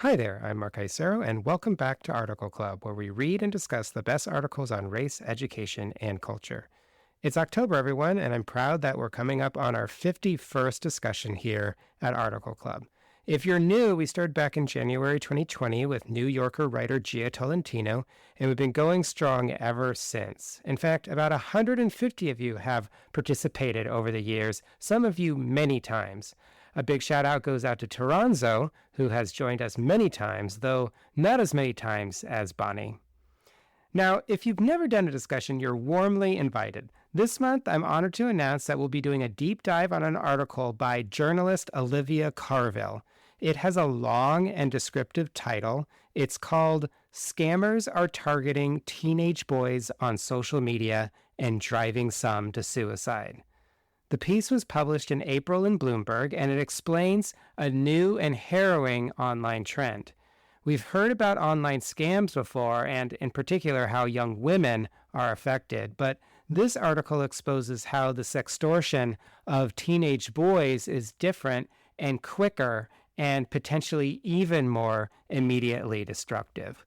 Hi there, I'm Mark Isero, and welcome back to Article Club, where we read and discuss the best articles on race, education, and culture. It's October, everyone, and I'm proud that we're coming up on our 51st discussion here at Article Club. If you're new, we started back in January 2020 with New Yorker writer Gia Tolentino, and we've been going strong ever since. In fact, about 150 of you have participated over the years, some of you many times. A big shout out goes out to Toronzo, who has joined us many times, though not as many times as Bonnie. Now, if you've never done a discussion, you're warmly invited. This month, I'm honored to announce that we'll be doing a deep dive on an article by journalist Olivia Carville. It has a long and descriptive title. It's called Scammers Are Targeting Teenage Boys on Social Media and Driving Some to Suicide. The piece was published in April in Bloomberg, and it explains a new and harrowing online trend. We've heard about online scams before, and in particular how young women are affected, but this article exposes how the sextortion of teenage boys is different and quicker and potentially even more immediately destructive.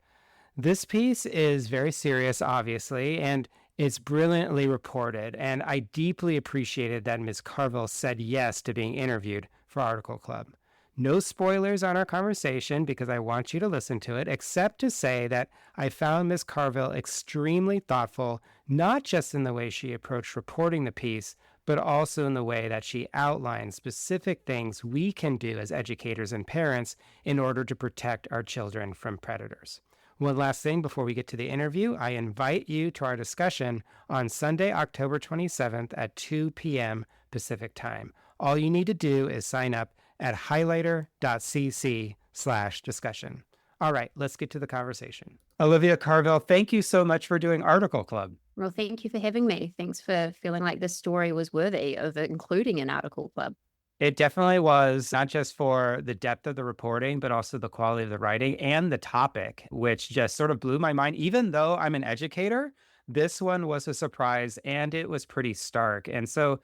This piece is very serious, obviously, and it's brilliantly reported, and I deeply appreciated that Ms. Carville said yes to being interviewed for Article Club. No spoilers on our conversation because I want you to listen to it, except to say that I found Ms. Carville extremely thoughtful, not just in the way she approached reporting the piece, but also in the way that she outlined specific things we can do as educators and parents in order to protect our children from predators. One last thing before we get to the interview, I invite you to our discussion on Sunday, October 27th at 2 p.m. Pacific Time. All you need to do is sign up at highlighter.cc/discussion. All right, let's get to the conversation. Olivia Carville, thank you so much for doing Article Club. Well, thank you for having me. Thanks for feeling like this story was worthy of including an Article Club. It definitely was, not just for the depth of the reporting, but also the quality of the writing and the topic, which just sort of blew my mind. Even though I'm an educator, this one was a surprise and it was pretty stark. And so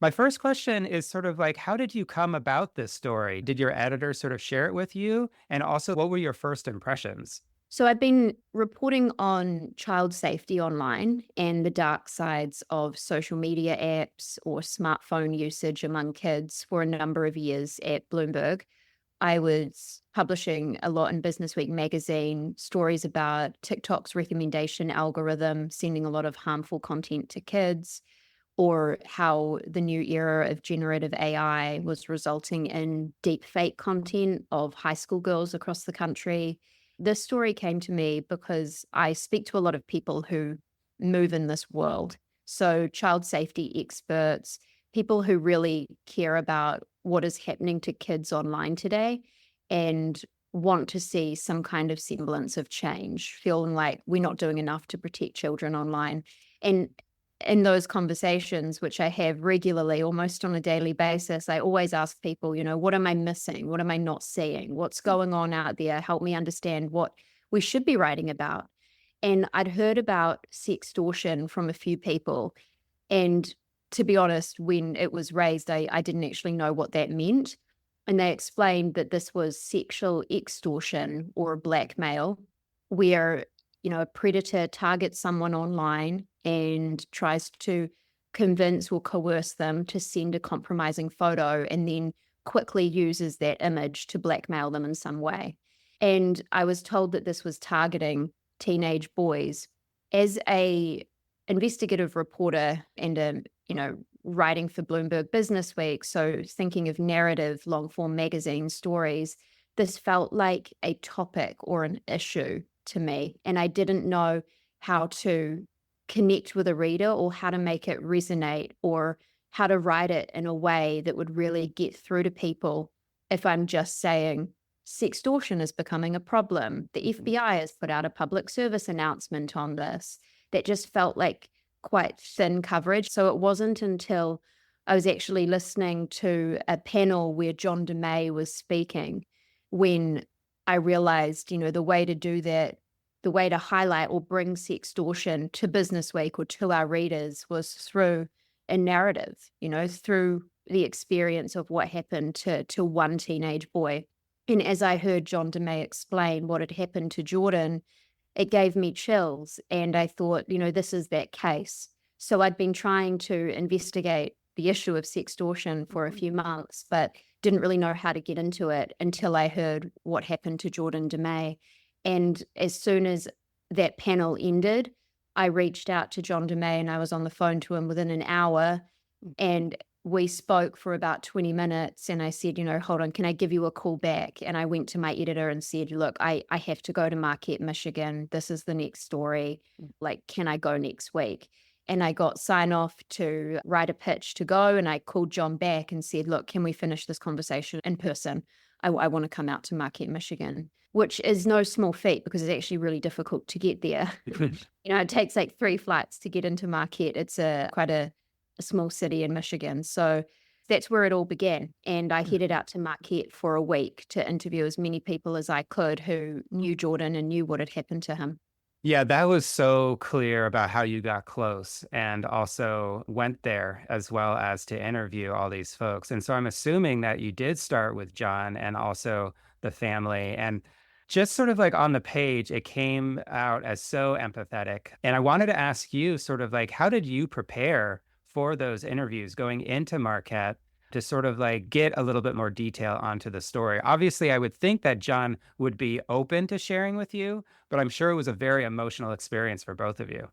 my first question is sort of like, how did you come about this story? Did your editor sort of share it with you? And also, what were your first impressions? So I've been reporting on child safety online and the dark sides of social media apps or smartphone usage among kids for a number of years at Bloomberg. I was publishing a lot in Businessweek magazine, stories about TikTok's recommendation algorithm sending a lot of harmful content to kids, or how the new era of generative AI was resulting in deep fake content of high school girls across the country. This story came to me because I speak to a lot of people who move in this world. So child safety experts, people who really care about what is happening to kids online today and want to see some kind of semblance of change, feeling like we're not doing enough to protect children online. And in those conversations, which I have regularly, almost on a daily basis, I always ask people, what am I missing? What am I not seeing? What's going on out there? Help me understand what we should be writing about. And I'd heard about sextortion from a few people. And to be honest, when it was raised, I didn't actually know what that meant. And they explained that this was sexual extortion or blackmail, where a predator targets someone online and tries to convince or coerce them to send a compromising photo and then quickly uses that image to blackmail them in some way. And I was told that this was targeting teenage boys. As a investigative reporter and writing for Bloomberg Businessweek, so thinking of narrative, long-form magazine stories, this felt like a topic or an issue to me, and I didn't know how to connect with a reader or how to make it resonate or how to write it in a way that would really get through to people if I'm just saying sextortion is becoming a problem. The FBI has put out a public service announcement on this. That just felt like quite thin coverage. So it wasn't until I was actually listening to a panel where John DeMay was speaking when I realized, the way to do that, the way to highlight or bring sextortion to Businessweek or to our readers was through a narrative, through the experience of what happened to one teenage boy. And as I heard John DeMay explain what had happened to Jordan, it gave me chills. And I thought, this is that case. So I'd been trying to investigate the issue of sextortion for a few months, but didn't really know how to get into it until I heard what happened to Jordan DeMay. And as soon as that panel ended, I reached out to John DeMay and I was on the phone to him within an hour. And we spoke for about 20 minutes and I said, hold on, can I give you a call back? And I went to my editor and said, look, I have to go to Marquette, Michigan. This is the next story. Like, can I go next week? And I got sign off to write a pitch to go. And I called John back and said, look, can we finish this conversation in person? I want to come out to Marquette, Michigan, which is no small feat because it's actually really difficult to get there. It takes like 3 flights to get into Marquette. It's quite a small city in Michigan. So that's where it all began. And I headed out to Marquette for a week to interview as many people as I could who knew Jordan and knew what had happened to him. Yeah, that was so clear about how you got close and also went there as well as to interview all these folks. And so I'm assuming that you did start with John and also the family. And just sort of like on the page, it came out as so empathetic. And I wanted to ask you sort of like, how did you prepare for those interviews going into Marquette to sort of like get a little bit more detail onto the story? Obviously, I would think that John would be open to sharing with you, but I'm sure it was a very emotional experience for both of you.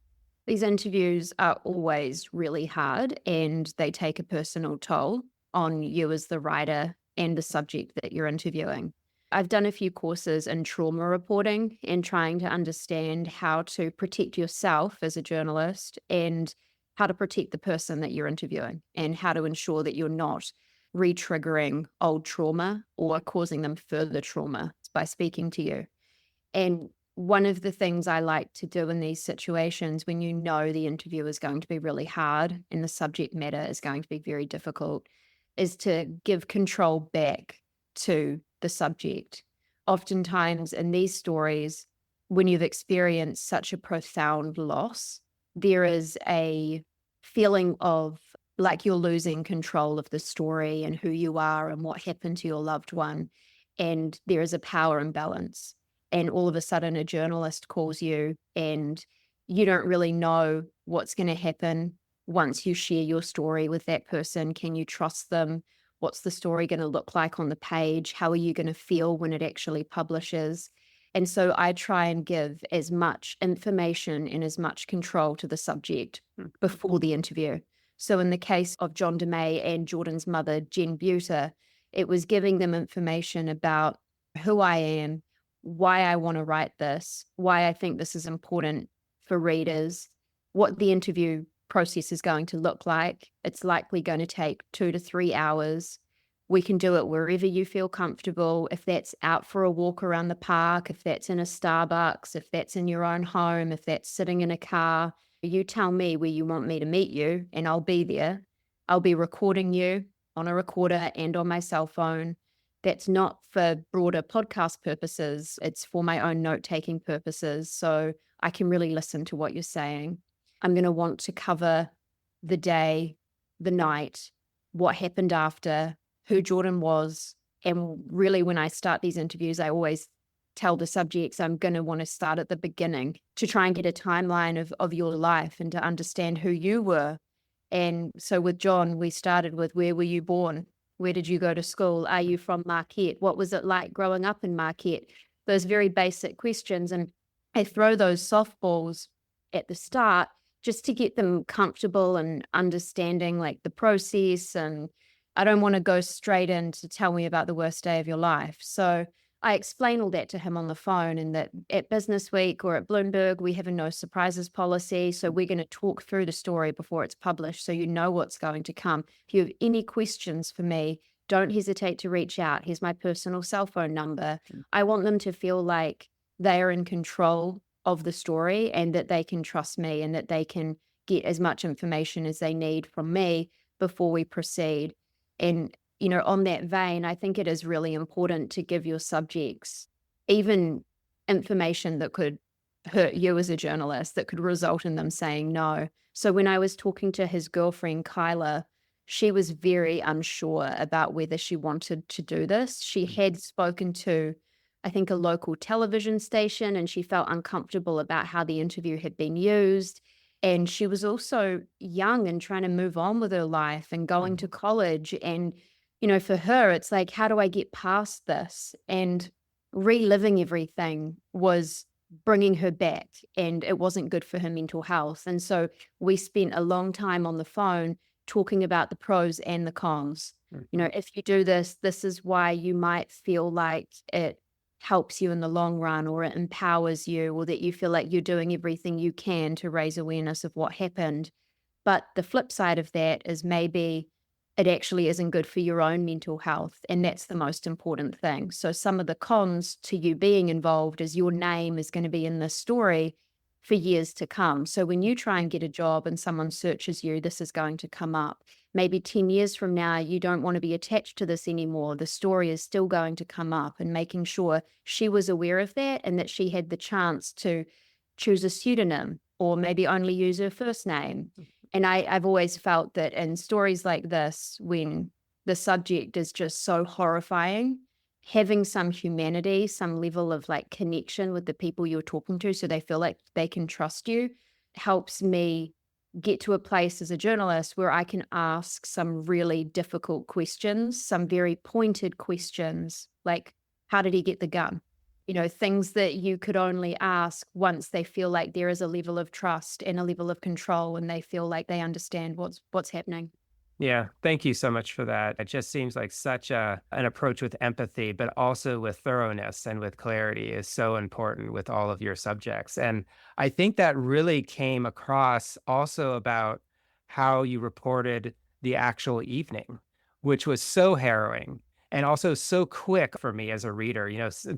These interviews are always really hard and they take a personal toll on you as the writer and the subject that you're interviewing. I've done a few courses in trauma reporting and trying to understand how to protect yourself as a journalist and how to protect the person that you're interviewing and how to ensure that you're not re-triggering old trauma or causing them further trauma by speaking to you. And one of the things I like to do in these situations when the interview is going to be really hard and the subject matter is going to be very difficult is to give control back to the subject. Oftentimes in these stories, when you've experienced such a profound loss, there is a feeling of like you're losing control of the story and who you are and what happened to your loved one. And there is a power imbalance. And all of a sudden, a journalist calls you and you don't really know what's going to happen once you share your story with that person. Can you trust them? What's the story going to look like on the page? How are you going to feel when it actually publishes? And so I try and give as much information and as much control to the subject before the interview. So in the case of John DeMay and Jordan's mother, Jen Buter, it was giving them information about who I am, why I want to write this, why I think this is important for readers, what the interview process is going to look like. It's likely going to take 2 to 3 hours. We can do it wherever you feel comfortable. If that's out for a walk around the park, if that's in a Starbucks, if that's in your own home, if that's sitting in a car, you tell me where you want me to meet you and I'll be there. I'll be recording you on a recorder and on my cell phone. That's not for broader podcast purposes. It's for my own note-taking purposes. So I can really listen to what you're saying. I'm going to want to cover the day, the night, what happened after, who Jordan was. And really, when I start these interviews, I always tell the subjects I'm going to want to start at the beginning to try and get a timeline of your life and to understand who you were. And so with John, we started with, where were you born? Where did you go to school? Are you from Marquette? What was it like growing up in Marquette? Those very basic questions. And I throw those softballs at the start just to get them comfortable and understanding like the process. And I don't want to go straight in to tell me about the worst day of your life. So I explain all that to him on the phone, and that at Businessweek or at Bloomberg, we have a no surprises policy. So we're going to talk through the story before it's published so you know what's going to come. If you have any questions for me, don't hesitate to reach out. Here's my personal cell phone number. I want them to feel like they are in control of the story and that they can trust me and that they can get as much information as they need from me before we proceed. And on that vein, I think it is really important to give your subjects even information that could hurt you as a journalist, that could result in them saying no. So when I was talking to his girlfriend, Kyla, she was very unsure about whether she wanted to do this. She had spoken to, I think, a local television station, and she felt uncomfortable about how the interview had been used. And she was also young and trying to move on with her life and going to college. And, for her, it's like, how do I get past this? And reliving everything was bringing her back, and it wasn't good for her mental health. And so we spent a long time on the phone talking about the pros and the cons. If you do this, this is why you might feel like it helps you in the long run, or it empowers you, or that you feel like you're doing everything you can to raise awareness of what happened. But the flip side of that is maybe it actually isn't good for your own mental health. And that's the most important thing. So some of the cons to you being involved is your name is going to be in this story for years to come. So when you try and get a job and someone searches you, this is going to come up. Maybe 10 years from now, you don't want to be attached to this anymore. The story is still going to come up, and making sure she was aware of that and that she had the chance to choose a pseudonym or maybe only use her first name. And I've always felt that in stories like this, when the subject is just so horrifying, having some humanity, some level of like connection with the people you're talking to so they feel like they can trust you, helps me get to a place as a journalist where I can ask some really difficult questions, some very pointed questions, like, how did he get the gun? Things that you could only ask once they feel like there is a level of trust and a level of control, and they feel like they understand what's happening. Yeah, thank you so much for that. It just seems like such an approach with empathy, but also with thoroughness and with clarity is so important with all of your subjects. And I think that really came across also about how you reported the actual evening, which was so harrowing and also so quick for me as a reader,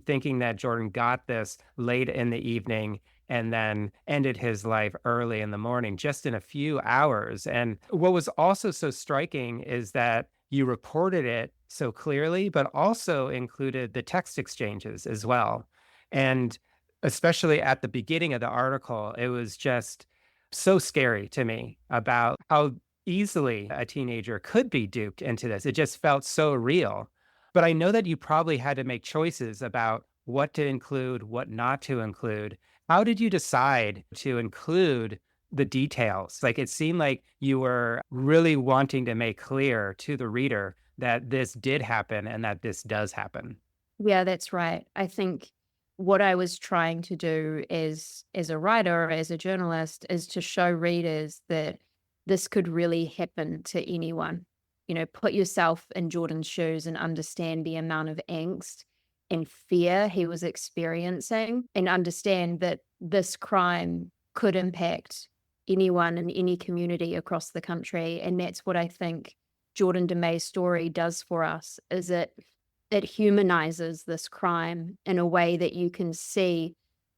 thinking that Jordan got this late in the evening and then ended his life early in the morning, just in a few hours. And what was also so striking is that you reported it so clearly, but also included the text exchanges as well. And especially at the beginning of the article, it was just so scary to me about how easily a teenager could be duped into this. It just felt so real. But I know that you probably had to make choices about what to include, what not to include. How did you decide to include the details? Like, it seemed like you were really wanting to make clear to the reader that this did happen and that this does happen. Yeah, that's right. I think what I was trying to do as a writer, as a journalist, is to show readers that this could really happen to anyone. Put yourself in Jordan's shoes and understand the amount of angst and fear he was experiencing, and understand that this crime could impact anyone in any community across the country. And that's what I think Jordan DeMay's story does for us, is it humanizes this crime in a way that you can see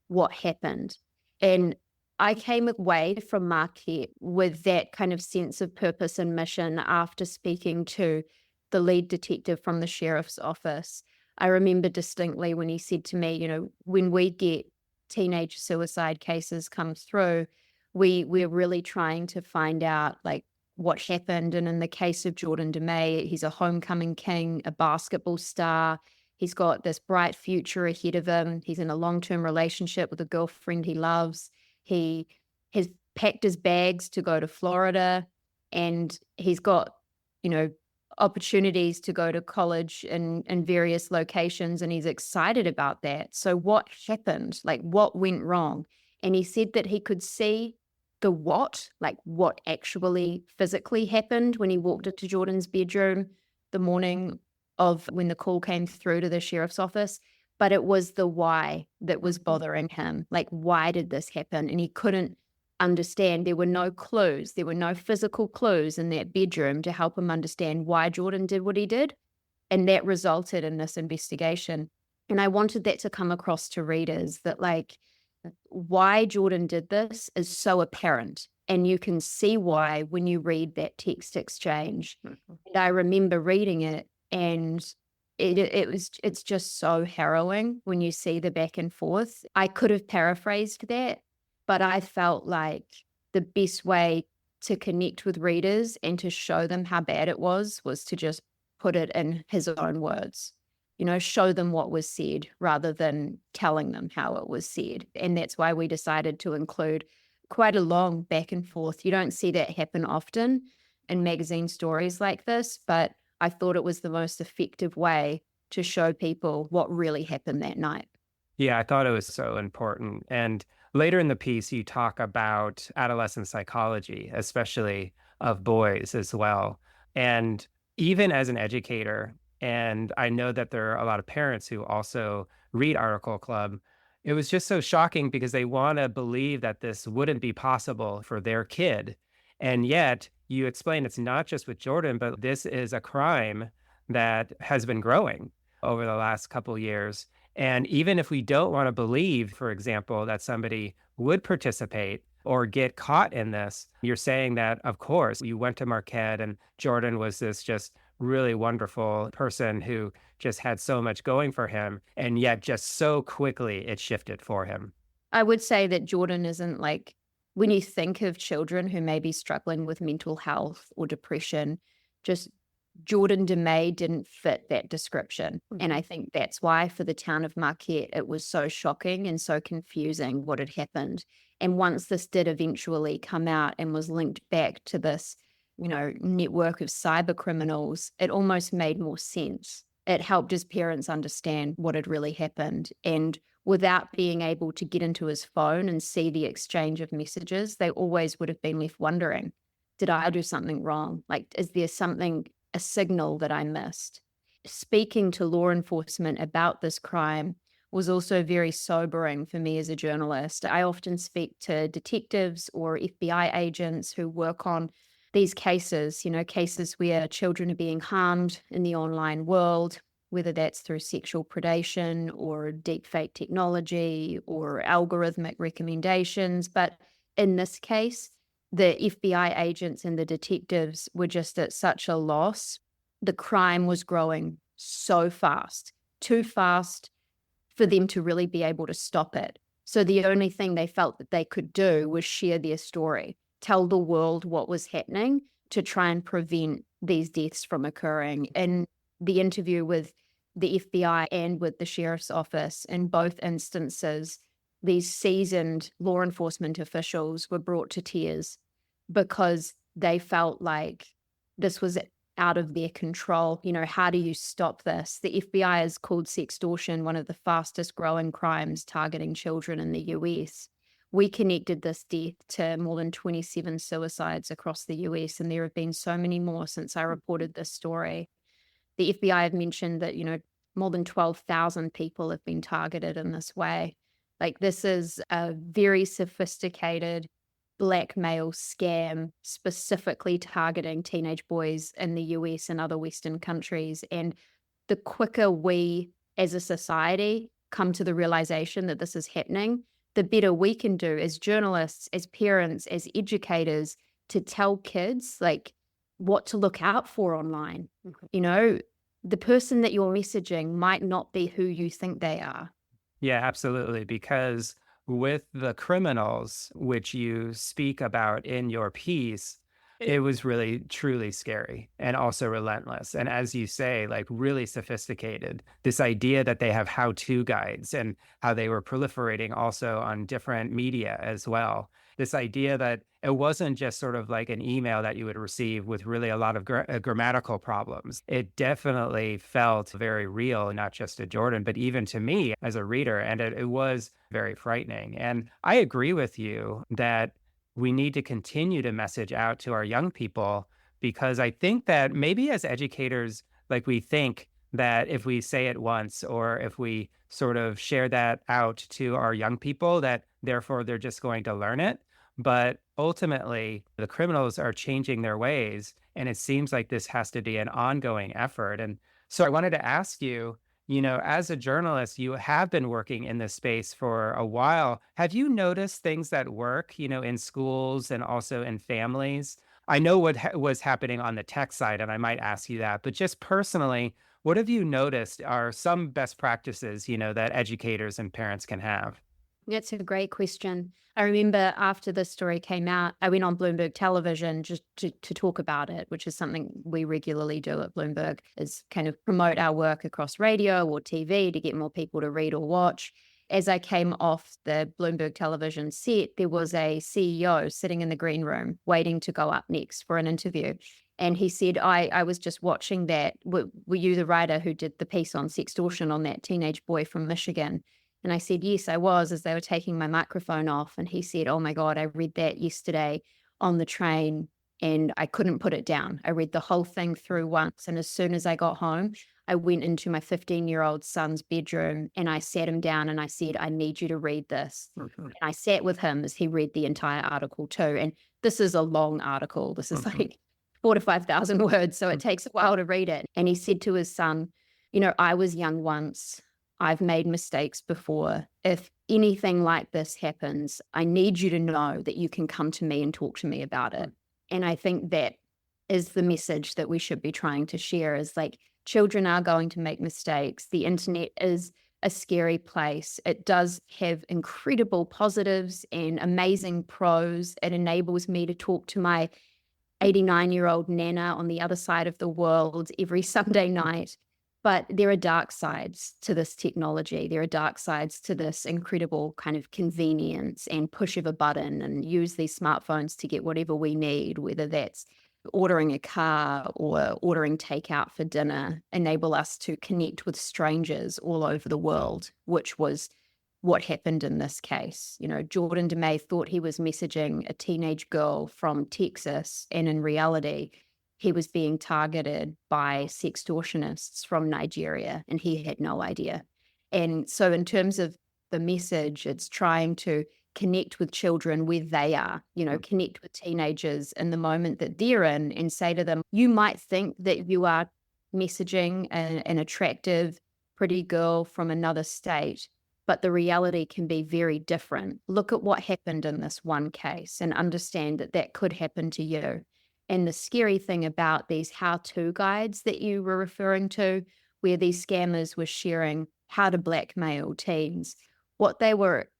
what happened. And I came away from Marquette with that kind of sense of purpose and mission after speaking to the lead detective from the sheriff's office. I remember distinctly when he said to me, when we get teenage suicide cases come through, we're really trying to find out like what happened. And in the case of Jordan DeMay, he's a homecoming king, a basketball star. He's got this bright future ahead of him. He's in a long-term relationship with a girlfriend he loves. He has packed his bags to go to Florida, and he's got, opportunities to go to college in various locations, and he's excited about that. So what happened? Like, what went wrong? And he said that he could see the what, like what actually physically happened when he walked into Jordan's bedroom the morning of when the call came through to the sheriff's office. But it was the why that was bothering him. Like, why did this happen? And he couldn't understand. There were no clues. There were no physical clues in that bedroom to help him understand why Jordan did what he did. And that resulted in this investigation. And I wanted that to come across to readers, that like, why Jordan did this is so apparent. And you can see why when you read that text exchange. And I remember reading it, and it's just so harrowing when you see the back and forth. I could have paraphrased that, but I felt like the best way to connect with readers and to show them how bad it was to just put it in his own words. Show them what was said rather than telling them how it was said. And that's why we decided to include quite a long back and forth. You don't see that happen often in magazine stories like this, but I thought it was the most effective way to show people what really happened that night. Yeah, I thought it was so important. And later in the piece, you talk about adolescent psychology, especially of boys as well. And even as an educator, and I know that there are a lot of parents who also read Article Club, it was just so shocking because they want to believe that this wouldn't be possible for their kid. And yet, you explain it's not just with Jordan, but this is a crime that has been growing over the last couple years. And even if we don't want to believe, for example, that somebody would participate or get caught in this, you're saying that, of course, you went to Marquette and Jordan was this just really wonderful person who just had so much going for him. And yet, just so quickly, it shifted for him. I would say that Jordan isn't like, when you think of children who may be struggling with mental health or depression, just Jordan DeMay didn't fit that description. And I think that's why for the town of Marquette, it was so shocking and so confusing what had happened. And once this did eventually come out and was linked back to this, network of cyber criminals, it almost made more sense. It helped his parents understand what had really happened. And without being able to get into his phone and see the exchange of messages, they always would have been left wondering, did I do something wrong? Like, is there a signal that I missed? Speaking to law enforcement about this crime was also very sobering for me as a journalist. I often speak to detectives or FBI agents who work on these cases, cases where children are being harmed in the online world, whether that's through sexual predation or deepfake technology or algorithmic recommendations. But in this case, the FBI agents and the detectives were just at such a loss. The crime was growing so fast, too fast for them to really be able to stop it. So the only thing they felt that they could do was share their story, tell the world what was happening to try and prevent these deaths from occurring. In the interview with the FBI and with the sheriff's office, in both instances, these seasoned law enforcement officials were brought to tears because they felt like this was out of their control. How do you stop this? The FBI has called sextortion one of the fastest growing crimes targeting children in the US. We connected this death to more than 27 suicides across the US, and there have been so many more since I reported this story. The FBI have mentioned that, more than 12,000 people have been targeted in this way. Like, this is a very sophisticated blackmail scam specifically targeting teenage boys in the US and other Western countries. And the quicker we as a society come to the realization that this is happening, the better we can do as journalists, as parents, as educators to tell kids like what to look out for online. The person that you're messaging might not be who you think they are. Yeah, absolutely. Because with the criminals, which you speak about in your piece, it was really truly scary and also relentless. And as you say, like really sophisticated. This idea that they have how-to guides and how they were proliferating also on different media as well. This idea that it wasn't just sort of like an email that you would receive with really a lot of grammatical problems. It definitely felt very real, not just to Jordan, but even to me as a reader. And it was very frightening. And I agree with you that we need to continue to message out to our young people, because I think that maybe as educators, like we think that if we say it once or if we sort of share that out to our young people, that therefore they're just going to learn it. But ultimately, the criminals are changing their ways. And it seems like this has to be an ongoing effort. And so I wanted to ask you, as a journalist, you have been working in this space for a while. Have you noticed things that work, in schools and also in families? I know what was happening on the tech side, and I might ask you that, but just personally, what have you noticed are some best practices, that educators and parents can have? That's a great question. I remember after this story came out, I went on Bloomberg television just to talk about it, which is something we regularly do at Bloomberg, is kind of promote our work across radio or TV to get more people to read or watch. As I came off the Bloomberg television set, there was a CEO sitting in the green room waiting to go up next for an interview. And he said, I was just watching that. Were you the writer who did the piece on sextortion on that teenage boy from Michigan? And I said, yes, I was, as they were taking my microphone off. And he said, oh my God, I read that yesterday on the train and I couldn't put it down. I read the whole thing through once. And as soon as I got home, I went into my 15-year-old son's bedroom and I sat him down and I said, I need you to read this. And I sat with him as he read the entire article too. And this is a long article. This is like 4,000 to 5,000 words. So it takes a while to read it. And he said to his son, I was young once. I've made mistakes before. If anything like this happens, I need you to know that you can come to me and talk to me about it. And I think that is the message that we should be trying to share, is like, children are going to make mistakes. The internet is a scary place. It does have incredible positives and amazing pros. It enables me to talk to my 89-year-old Nana on the other side of the world every Sunday night. But there are dark sides to this technology. There are dark sides to this incredible kind of convenience and push of a button and use these smartphones to get whatever we need, whether that's ordering a car or ordering takeout for dinner, enable us to connect with strangers all over the world, which was what happened in this case. Jordan DeMay thought he was messaging a teenage girl from Texas, and in reality, he was being targeted by sextortionists from Nigeria, and he had no idea. And so in terms of the message, it's trying to connect with children where they are, connect with teenagers in the moment that they're in and say to them, you might think that you are messaging an attractive, pretty girl from another state, but the reality can be very different. Look at what happened in this one case and understand that that could happen to you. And the scary thing about these how-to guides that you were referring to, where these scammers were sharing how to blackmail teens, what they were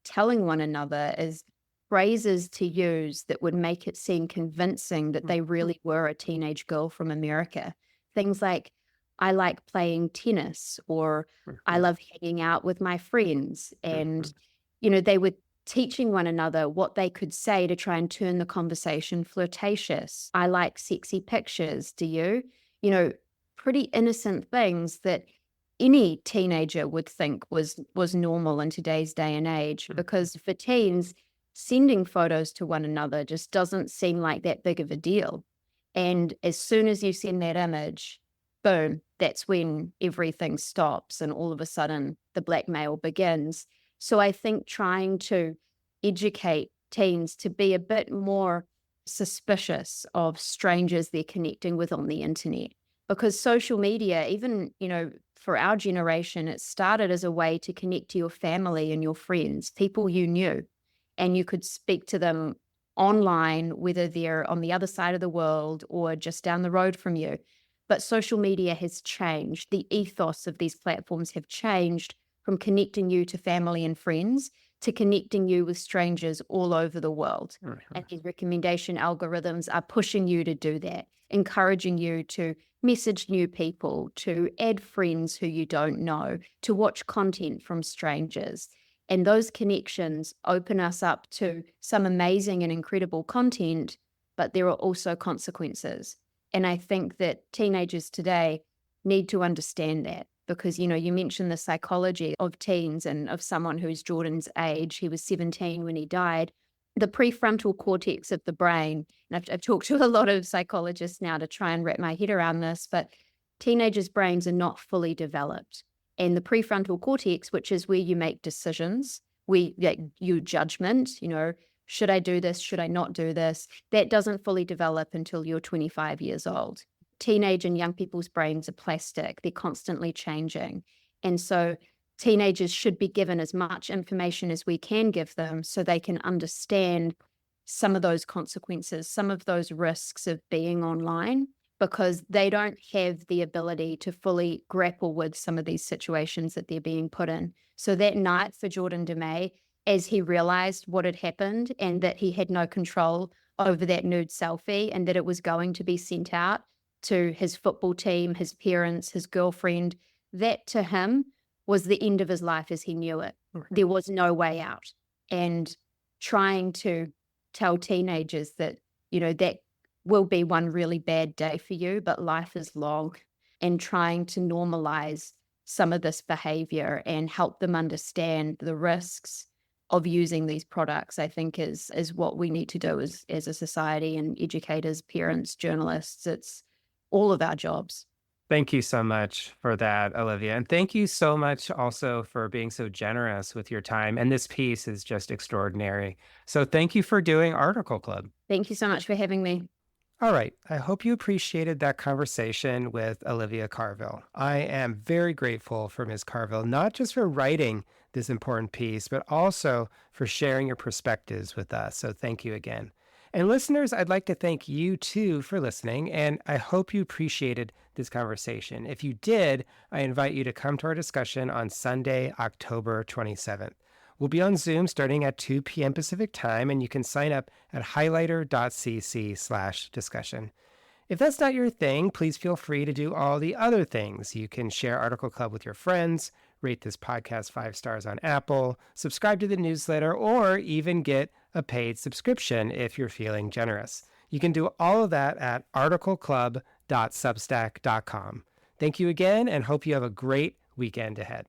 telling one another is phrases to use that would make it seem convincing that they really were a teenage girl from America. Things like, I like playing tennis, or I love hanging out with my friends. And, they were teaching one another what they could say to try and turn the conversation flirtatious. I like sexy pictures. Do you? Pretty innocent things that any teenager would think was normal in today's day and age, because for teens, sending photos to one another just doesn't seem like that big of a deal. And as soon as you send that image, boom, that's when everything stops and all of a sudden the blackmail begins. So I think trying to educate teens to be a bit more suspicious of strangers they're connecting with on the internet, because social media, even, for our generation, it started as a way to connect to your family and your friends, people you knew, and you could speak to them online, whether they're on the other side of the world or just down the road from you. But social media has changed. The ethos of these platforms have changed from connecting you to family and friends to connecting you with strangers all over the world. And these recommendation algorithms are pushing you to do that, encouraging you to message new people, to add friends who you don't know, to watch content from strangers. And those connections open us up to some amazing and incredible content, but there are also consequences. And I think that teenagers today need to understand that, because, you mentioned the psychology of teens and of someone who's Jordan's age. He was 17 when he died. The prefrontal cortex of the brain, and I've talked to a lot of psychologists now to try and wrap my head around this, but teenagers' brains are not fully developed. And the prefrontal cortex, which is where you make decisions, where your judgment, should I do this? Should I not do this? That doesn't fully develop until you're 25 years old. Teenage and young people's brains are plastic. They're constantly changing. And so teenagers should be given as much information as we can give them so they can understand some of those consequences, some of those risks of being online, because they don't have the ability to fully grapple with some of these situations that they're being put in. So that night for Jordan DeMay, as he realized what had happened and that he had no control over that nude selfie and that it was going to be sent out to his football team, his parents, his girlfriend. That to him was the end of his life as he knew it. Right. There was no way out. And trying to tell teenagers that, that will be one really bad day for you, but life is long, and trying to normalize some of this behavior and help them understand the risks of using these products, I think is what we need to do as a society, and educators, parents, journalists. It's all of our jobs. Thank you so much for that, Olivia. And thank you so much also for being so generous with your time. And this piece is just extraordinary. So thank you for doing Article Club. Thank you so much for having me. All right. I hope you appreciated that conversation with Olivia Carville. I am very grateful for Ms. Carville, not just for writing this important piece, but also for sharing your perspectives with us. So thank you again. And listeners, I'd like to thank you too for listening, and I hope you appreciated this conversation. If you did, I invite you to come to our discussion on Sunday, October 27th. We'll be on Zoom starting at 2 p.m. Pacific time, and you can sign up at highlighter.cc/discussion. If that's not your thing, please feel free to do all the other things. You can share Article Club with your friends, rate this podcast 5 stars on Apple, subscribe to the newsletter, or even get a paid subscription if you're feeling generous. You can do all of that at articleclub.substack.com. Thank you again, and hope you have a great weekend ahead.